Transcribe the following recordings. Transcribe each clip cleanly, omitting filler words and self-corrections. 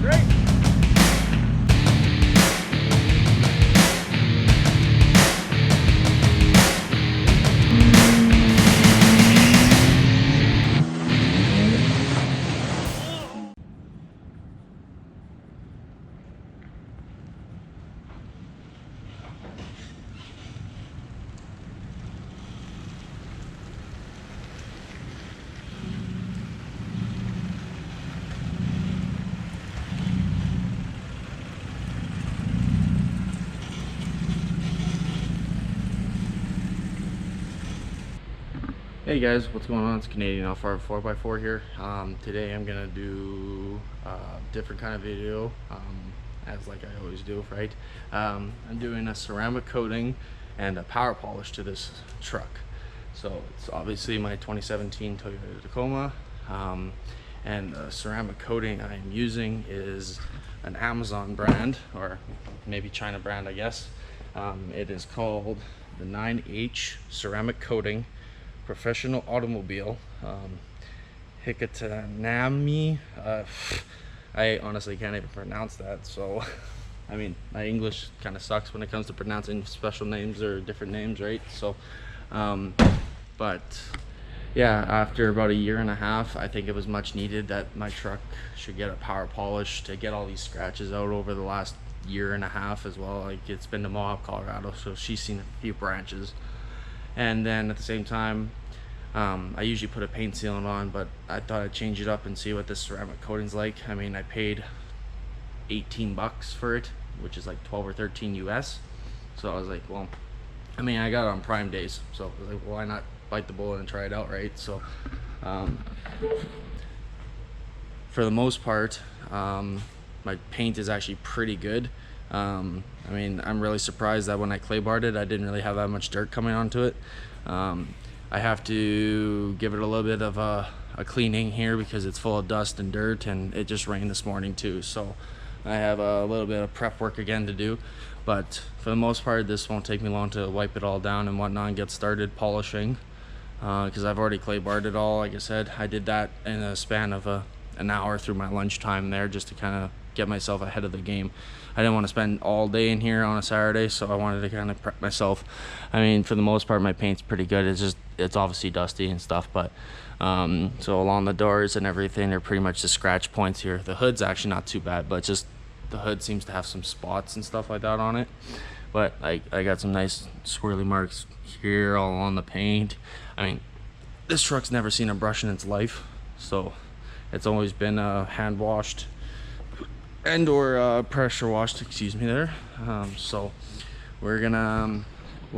Great. Hey guys, what's going on? It's Canadian Off-Road 4x4 here. Today I'm gonna do a different kind of video, as like I always do, right? I'm doing a ceramic coating and a power polish to this truck. So it's obviously my 2017 Toyota Tacoma, and the ceramic coating I'm using is an Amazon brand, or maybe China brand, I guess. It is called the 9H ceramic coating professional automobile. Tianmei. I honestly can't even pronounce that, so I mean, my English kind of sucks when it comes to pronouncing special names or different names, right? So but yeah, after about 1.5 years, I think it was much needed that my truck should get a power polish to get all these scratches out over the last 1.5 years as well. Like, it's been to Mohawk, Colorado, so she's seen a few branches. And then at the same time, I usually put a paint sealant on, but I thought I'd change it up and see what this ceramic coating's like. I mean, I paid 18 bucks for it, which is like 12 or 13 US. So I was like, well, I mean, I got it on Prime days, so I was like, well, why not bite the bullet and try it out, right? So for the most part, my paint is actually pretty good. I mean, I'm really surprised that when I clay barred it, I didn't really have that much dirt coming onto it. I have to give it a little bit of a cleaning here because it's full of dust and dirt, and it just rained this morning too. So I have a little bit of prep work again to do, but for the most part, this won't take me long to wipe it all down and whatnot and get started polishing, because I've already clay barred it all. Like I said, I did that in a span of an hour through my lunchtime there, just to kind of get myself ahead of the game. I didn't want to spend all day in here on a Saturday, so I wanted to kind of prep myself. I mean, for the most part, my paint's pretty good. It's obviously dusty and stuff, but so along the doors and everything, they're pretty much the scratch points here. The hood's actually not too bad, but just the hood seems to have some spots and stuff like that on it. But I got some nice swirly marks here all on the paint. I mean, this truck's never seen a brush in its life, so it's always been hand washed and or pressure washed, excuse me there. So we'll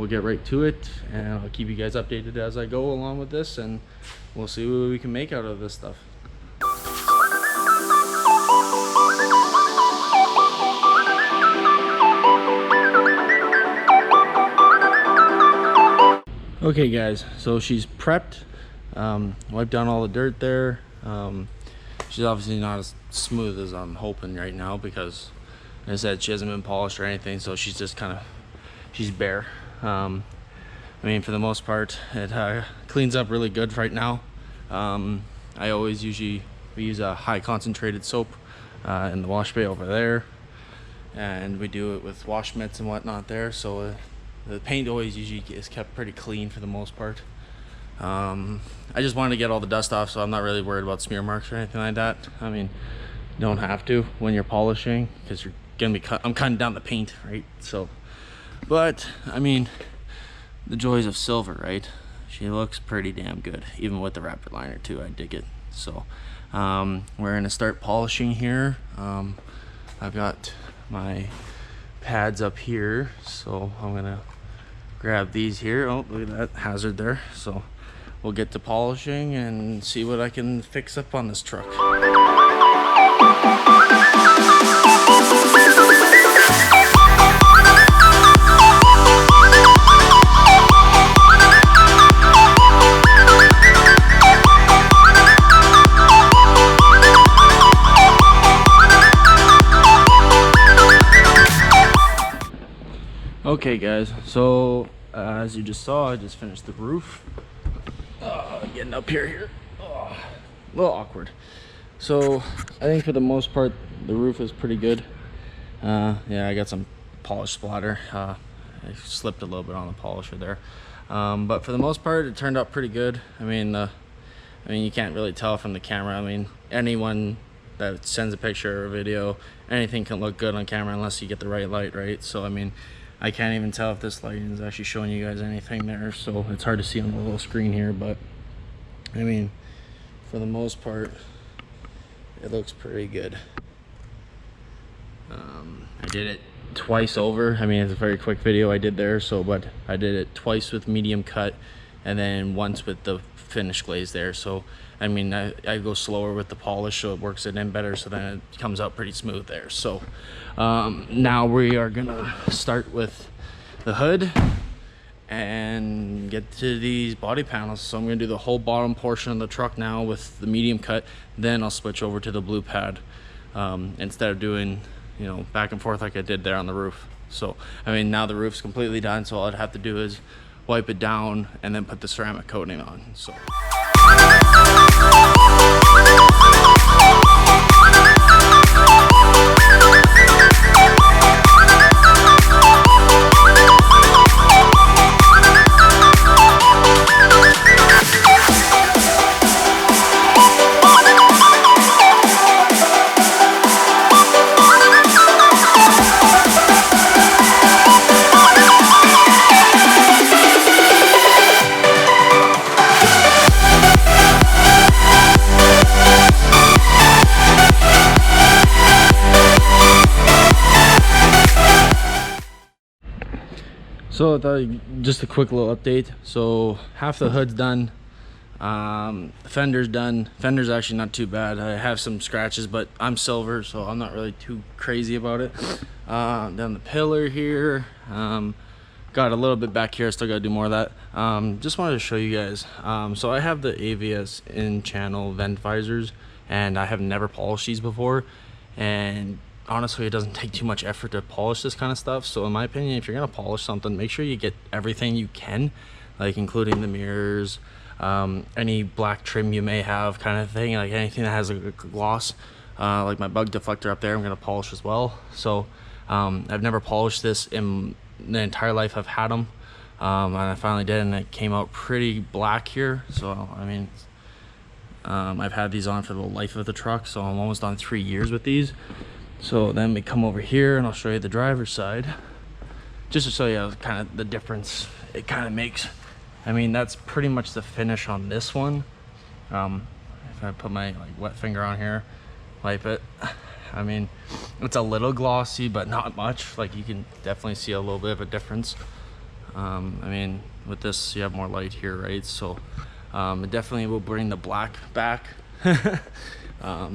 get right to it, and I'll keep you guys updated as I go along with this, and we'll see what we can make out of this stuff. Okay guys, so she's prepped, wiped down all the dirt there. She's obviously not as smooth as I'm hoping right now, because like I said, she hasn't been polished or anything, so she's just she's bare. I mean, for the most part, it cleans up really good right now. I always we use a high concentrated soap in the wash bay over there, and we do it with wash mitts and whatnot there, so the paint always usually is kept pretty clean for the most part. I just wanted to get all the dust off, so I'm not really worried about smear marks or anything like that. I mean, you don't have to when you're polishing, because you're gonna be I'm cutting down the paint, right? So, but I mean, the joys of silver, right? She looks pretty damn good, even with the wrapper liner too. I dig it. So we're gonna start polishing here. I've got my pads up here, so I'm gonna grab these here. Oh, look at that hazard there. So we'll get to polishing and see what I can fix up on this truck. Okay guys, so as you just saw, I just finished the roof. Getting up here, a little awkward. So I think for the most part the roof is pretty good. Yeah, I got some polish splatter. I slipped a little bit on the polisher there, but for the most part it turned out pretty good. I mean you can't really tell from the camera. I mean, anyone that sends a picture or a video, anything can look good on camera unless you get the right light, right? So I mean, I can't even tell if this lighting is actually showing you guys anything there, so it's hard to see on the little screen here. But I mean, for the most part it looks pretty good. I did it twice over. I mean, it's a very quick video I did there, so but I did it twice with medium cut and then once with the finish glaze there. So I mean, I go slower with the polish so it works it in better, so then it comes out pretty smooth there. So now we are gonna start with the hood and get to these body panels. So I'm gonna do the whole bottom portion of the truck now with the medium cut, then I'll switch over to the blue pad instead of doing, you know, back and forth like I did there on the roof. So I mean, now the roof's completely done, so all I'd have to do is wipe it down and then put the ceramic coating on. So just a quick little update. So half the hood's done, fender's done. Fender's actually not too bad. I have some scratches, but I'm silver, so I'm not really too crazy about it. Down the pillar here, got a little bit back here. I still gotta do more of that. Just wanted to show you guys. So I have the AVS in channel vent visors, and I have never polished these before, and honestly it doesn't take too much effort to polish this kind of stuff. So in my opinion, if you're gonna polish something, make sure you get everything you can, like including the mirrors, any black trim you may have, kind of thing, like anything that has a gloss, like my bug deflector up there I'm gonna polish as well. So I've never polished this in the entire life I've had them, and I finally did, and it came out pretty black here. So I mean, I've had these on for the life of the truck, so I'm almost on 3 years with these. So then we come over here and I'll show you the driver's side, just to show you kind of the difference it kind of makes. I mean, that's pretty much the finish on this one. If I put my wet finger on here, wipe it, I mean, it's a little glossy but not much. Like, you can definitely see a little bit of a difference. I mean, with this you have more light here, right? So it definitely will bring the black back.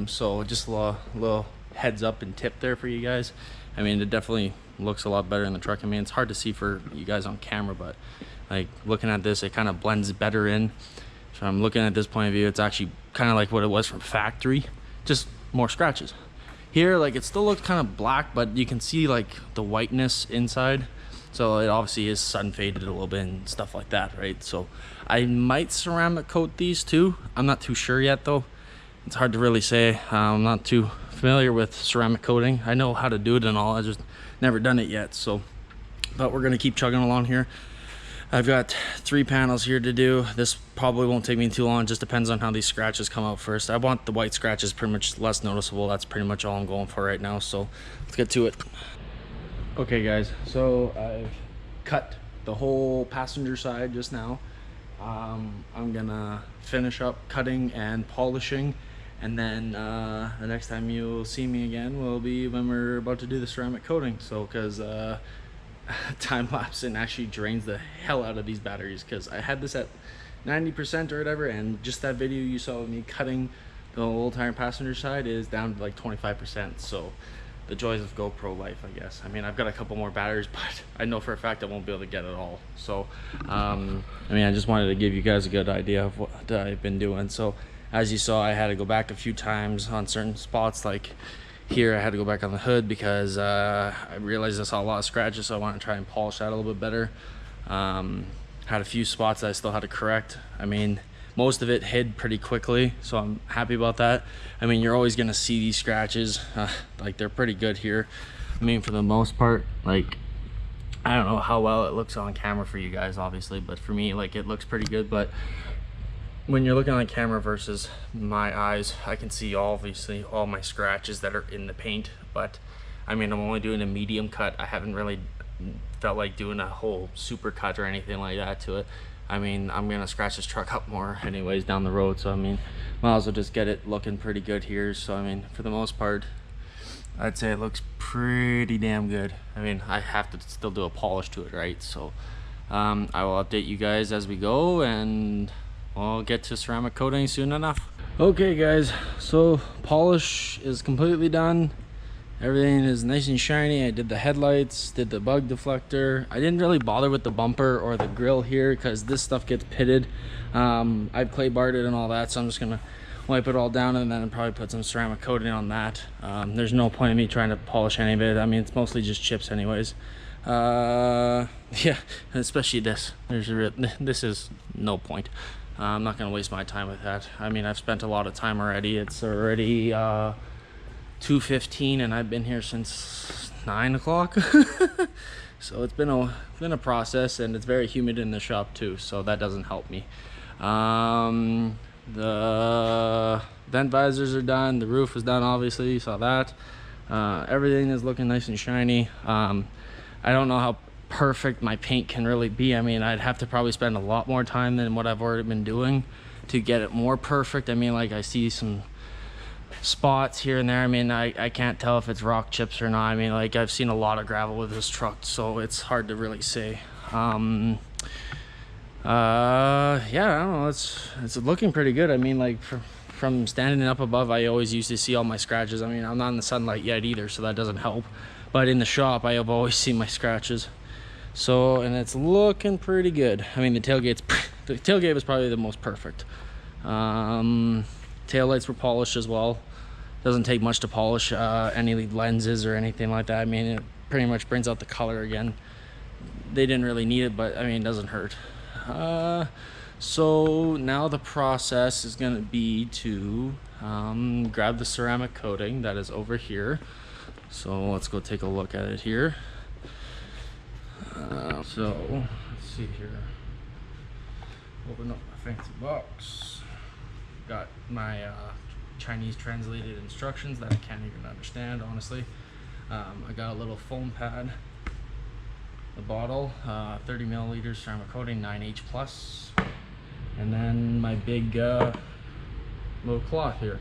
So just a little heads up and tip there for you guys. I mean, it definitely looks a lot better in the truck. I mean, it's hard to see for you guys on camera, but like looking at this, it kind of blends better in. So I'm looking at this point of view, it's actually kind of like what it was from factory, just more scratches. Here, like, it still looks kind of black, but you can see like the whiteness inside. So it obviously is sun faded a little bit and stuff like that, right? So I might ceramic coat these too. I'm not too sure yet though. It's hard to really say. I'm not too familiar with ceramic coating. I know how to do it and all, I just never done it yet. So, but we're gonna keep chugging along here. I've got 3 panels here to do. This probably won't take me too long. It just depends on how these scratches come out first. I want the white scratches pretty much less noticeable. That's pretty much all I'm going for right now. So let's get to it. Okay guys, so I've cut the whole passenger side just now. I'm gonna finish up cutting and polishing, and then the next time you'll see me again will be when we're about to do the ceramic coating. So because time lapse and actually drains the hell out of these batteries, because I had this at 90% or whatever, and just that video you saw of me cutting the whole entire passenger side is down to like 25%. So the joys of GoPro life, I guess. I mean, I've got a couple more batteries, but I know for a fact I won't be able to get it all. So I mean, I just wanted to give you guys a good idea of what I've been doing. So as you saw, I had to go back a few times on certain spots. Like here, I had to go back on the hood because I realized I saw a lot of scratches, so I want to try and polish that a little bit better. Had a few spots that I still had to correct. I mean, most of it hid pretty quickly, so I'm happy about that. I mean, you're always gonna see these scratches, like they're pretty good here. I mean, for the most part, like, I don't know how well it looks on camera for you guys, obviously, but for me, like, it looks pretty good. But when you're looking on camera versus my eyes, I can see obviously all my scratches that are in the paint. But I mean, I'm only doing a medium cut. I haven't really felt like doing a whole super cut or anything like that to it. I mean, I'm gonna scratch this truck up more anyways down the road, so I mean, might as well just get it looking pretty good here. So I mean, for the most part, I'd say it looks pretty damn good. I mean, I have to still do a polish to it, right? So I will update you guys as we go, and I'll get to ceramic coating soon enough. Okay guys, so polish is completely done. Everything is nice and shiny. I did the headlights, did the bug deflector. I didn't really bother with the bumper or the grill here because this stuff gets pitted. I've clay barred it and all that, so I'm just gonna wipe it all down and then probably put some ceramic coating on that. There's no point in me trying to polish any of it. I mean, it's mostly just chips anyways. Yeah, especially this. This is no point. I'm not gonna waste my time with that. I mean, I've spent a lot of time already. It's already 2:15 and I've been here since 9 o'clock. So it's been a process, and it's very humid in the shop too, so that doesn't help me. The vent visors are done, the roof is done, obviously you saw that. Everything is looking nice and shiny. I don't know how perfect my paint can really be. I mean, I'd have to probably spend a lot more time than what I've already been doing to get it more perfect. I mean, like, I see some spots here and there. I mean, I can't tell if it's rock chips or not. I mean, like, I've seen a lot of gravel with this truck, so it's hard to really say. Yeah, I don't know, it's looking pretty good. I mean, like, from standing up above, I always used to see all my scratches. I mean, I'm not in the sunlight yet either, so that doesn't help, but in the shop I have always seen my scratches. So, and it's looking pretty good. I mean, the tailgate was probably the most perfect. Tail lights were polished as well. Doesn't take much to polish any lenses or anything like that. I mean, it pretty much brings out the color again. They didn't really need it, but I mean, it doesn't hurt. So now the process is going to be to grab the ceramic coating that is over here. So let's go take a look at it here. So let's see here. Open up my fancy box. Got my Chinese translated instructions that I can't even understand, honestly. I got a little foam pad, the bottle, 30 milliliters ceramic coating, 9H plus, and then my big little cloth here.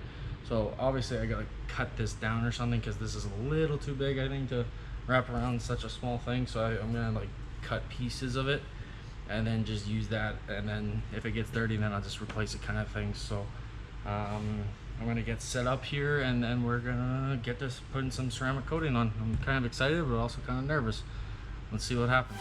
So obviously I gotta cut this down or something because this is a little too big, I think, to wrap around such a small thing. So I'm gonna like cut pieces of it and then just use that, and then if it gets dirty, then I'll just replace it, kind of thing. So I'm gonna get set up here, and then we're gonna get this putting some ceramic coating on. I'm kind of excited, but also kind of nervous. Let's see what happens.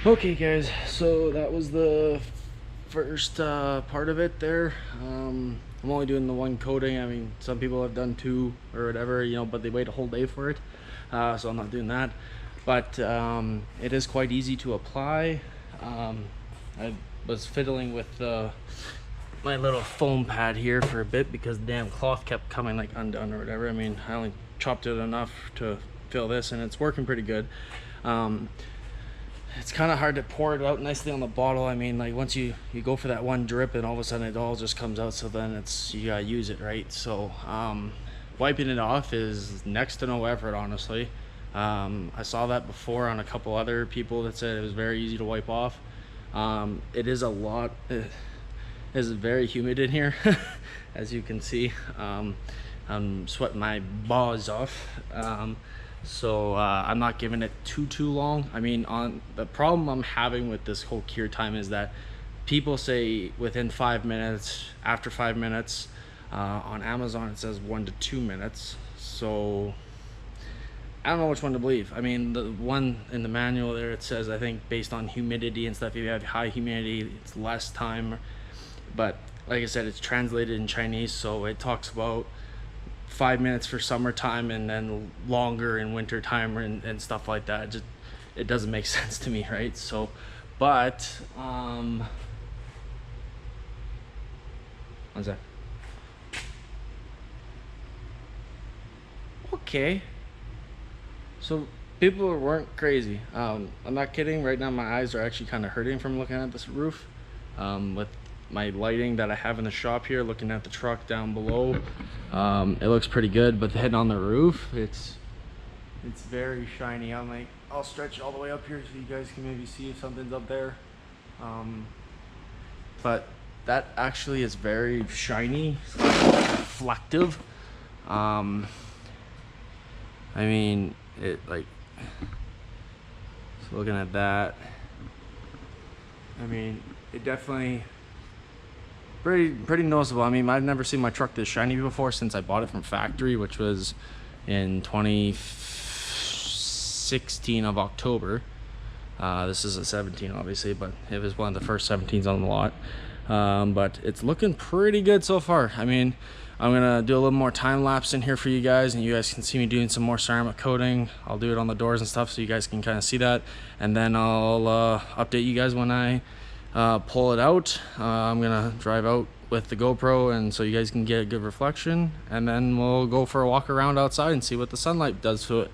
Okay guys, so that was the first part of it there. I'm only doing the one coating. I mean, some people have done two or whatever, you know, but they wait a whole day for it. So I'm not doing that. But it is quite easy to apply. I was fiddling with my little foam pad here for a bit because the damn cloth kept coming like undone or whatever. I mean, I only chopped it enough to fill this, and it's working pretty good. It's kind of hard to pour it out nicely on the bottle. I mean, like, once you go for that one drip, and all of a sudden it all just comes out, so then it's, you gotta use it, right? So wiping it off is next to no effort, honestly. I saw that before on a couple other people that said it was very easy to wipe off. It is a lot. It is very humid in here, as you can see. I'm sweating my balls off. So I'm not giving it too long. I mean, on the problem I'm having with this whole cure time is that people say within 5 minutes, after 5 minutes. On Amazon it says 1 to 2 minutes, so I don't know which one to believe. I mean, the one in the manual there, it says, I think based on humidity and stuff, if you have high humidity it's less time, but like I said, it's translated in Chinese, so it talks about 5 minutes for summertime and then longer in winter time and stuff like that. It doesn't make sense to me, right? So, but one sec. Okay, so people weren't crazy. I'm not kidding. Right now my eyes are actually kind of hurting from looking at this roof, with my lighting that I have in the shop here, looking at the truck down below. It looks pretty good, but heading on the roof, it's very shiny. I'll stretch all the way up here so you guys can maybe see if something's up there. But that actually is very shiny, reflective. I mean, it like, so looking at that, I mean, it definitely pretty noticeable. I mean, I've never seen my truck this shiny before since I bought it from factory, which was in 2016 of October. This is a 17 obviously, but it was one of the first 17s on the lot. But it's looking pretty good so far. I mean, I'm gonna do a little more time lapse in here for you guys, and you guys can see me doing some more ceramic coating. I'll do it on the doors and stuff so you guys can kind of see that, and then I'll update you guys when I pull it out. I'm gonna drive out with the GoPro, and so you guys can get a good reflection, and then we'll go for a walk around outside and see what the sunlight does to it.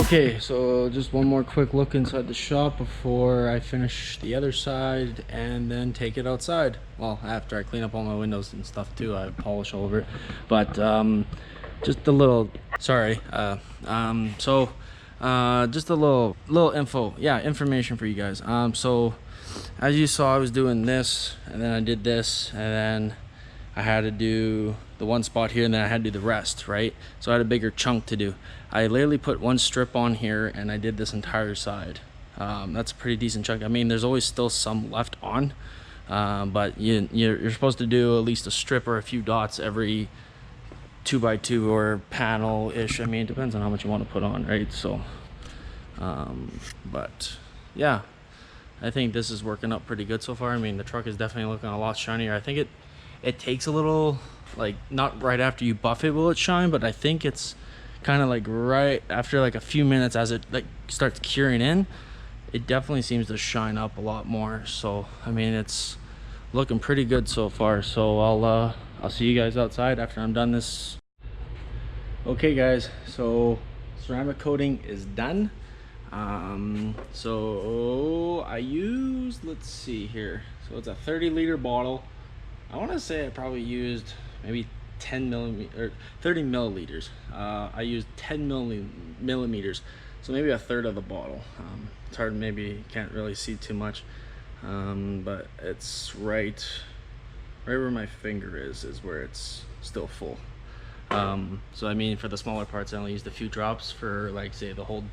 Okay, so just one more quick look inside the shop before I finish the other side and then take it outside. Well, after I clean up all my windows and stuff too, I polish all over it. But just a little, sorry, just a little information for you guys. So as you saw, I was doing this, and then I did this, and then I had to do the one spot here, and then I had to do the rest, right? So I had a bigger chunk to do. I literally put one strip on here, and I did this entire side. That's a pretty decent chunk. I mean, there's always still some left on, but you're supposed to do at least a strip or a few dots every 2x2 or panel-ish. I mean, it depends on how much you want to put on, right? So, but yeah, I think this is working out pretty good so far. I mean, the truck is definitely looking a lot shinier. I think it takes a little, like, not right after you buff it will it shine, but I think it's kind of like right after like a few minutes, as it like starts curing in, it definitely seems to shine up a lot more. So I mean, it's looking pretty good so far. So I'll see you guys outside after I'm done this. Okay guys, so ceramic coating is done. So I used, let's see here, so it's a 30-liter bottle. I want to say I probably used maybe 10 millimeter or 30 milliliters. I used 10 millimeters, so maybe a third of the bottle. It's hard, maybe can't really see too much, but it's right where my finger is where it's still full. So I mean, for the smaller parts I only used a few drops. For like say the whole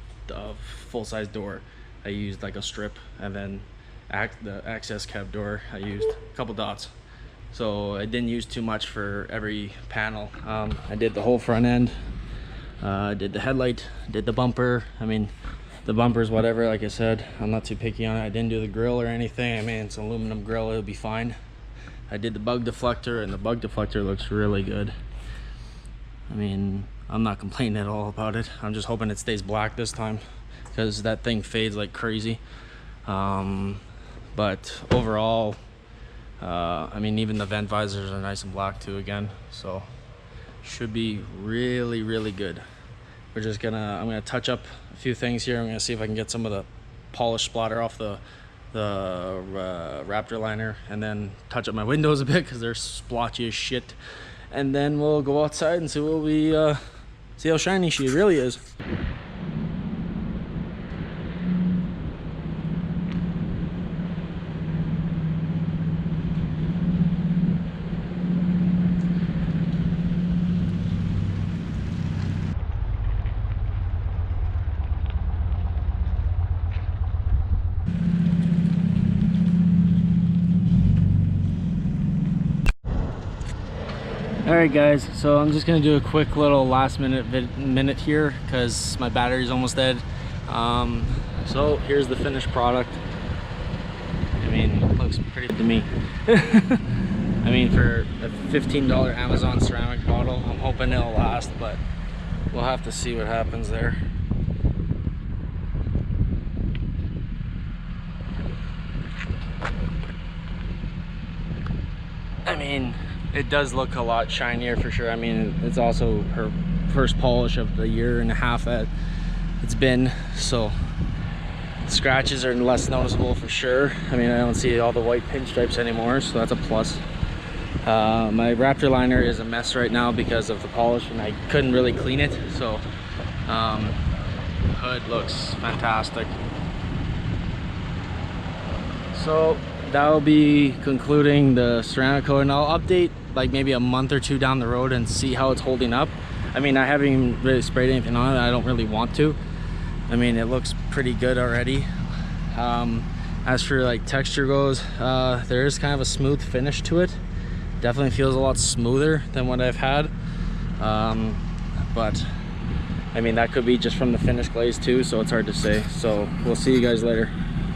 full-size door I used like a strip, and then the access cab door I used a couple dots. So I didn't use too much for every panel. I did the whole front end, did the headlight, did the bumper. I mean, the bumper's whatever, like I said, I'm not too picky on it. I didn't do the grill or anything. I mean, it's an aluminum grill, it'll be fine. I did the bug deflector, and the bug deflector looks really good. I mean, I'm not complaining at all about it. I'm just hoping it stays black this time. because that thing fades like crazy. But overall, I mean, even the vent visors are nice and black too again, so should be really, really good. We're just gonna, I'm gonna touch up a few things here. I'm gonna see if I can get some of the polish splatter off the Raptor liner, and then touch up my windows a bit because they're splotchy as shit. And then we'll go outside and see what we see how shiny she really is. Alright guys, so I'm just gonna do a quick little last minute here because my battery's almost dead. So here's the finished product. I mean, it looks pretty good to me. I mean, for a $15 Amazon ceramic bottle, I'm hoping it'll last, but we'll have to see what happens there. I mean, it does look a lot shinier for sure. I mean, it's also her first polish of the year and a half that it's been, so scratches are less noticeable for sure. I mean, I don't see all the white pinstripes anymore, so that's a plus. My Raptor liner is a mess right now because of the polish, and I couldn't really clean it, so hood looks fantastic. So that'll be concluding the ceramic coat, and I'll update like maybe a month or two down the road and see how it's holding up. I mean, I haven't even really sprayed anything on it. I don't really want to. I mean, it looks pretty good already. As for like texture goes, there is kind of a smooth finish to it. Definitely feels a lot smoother than what I've had. But I mean, that could be just from the finished glaze too, so it's hard to say. So we'll see you guys later.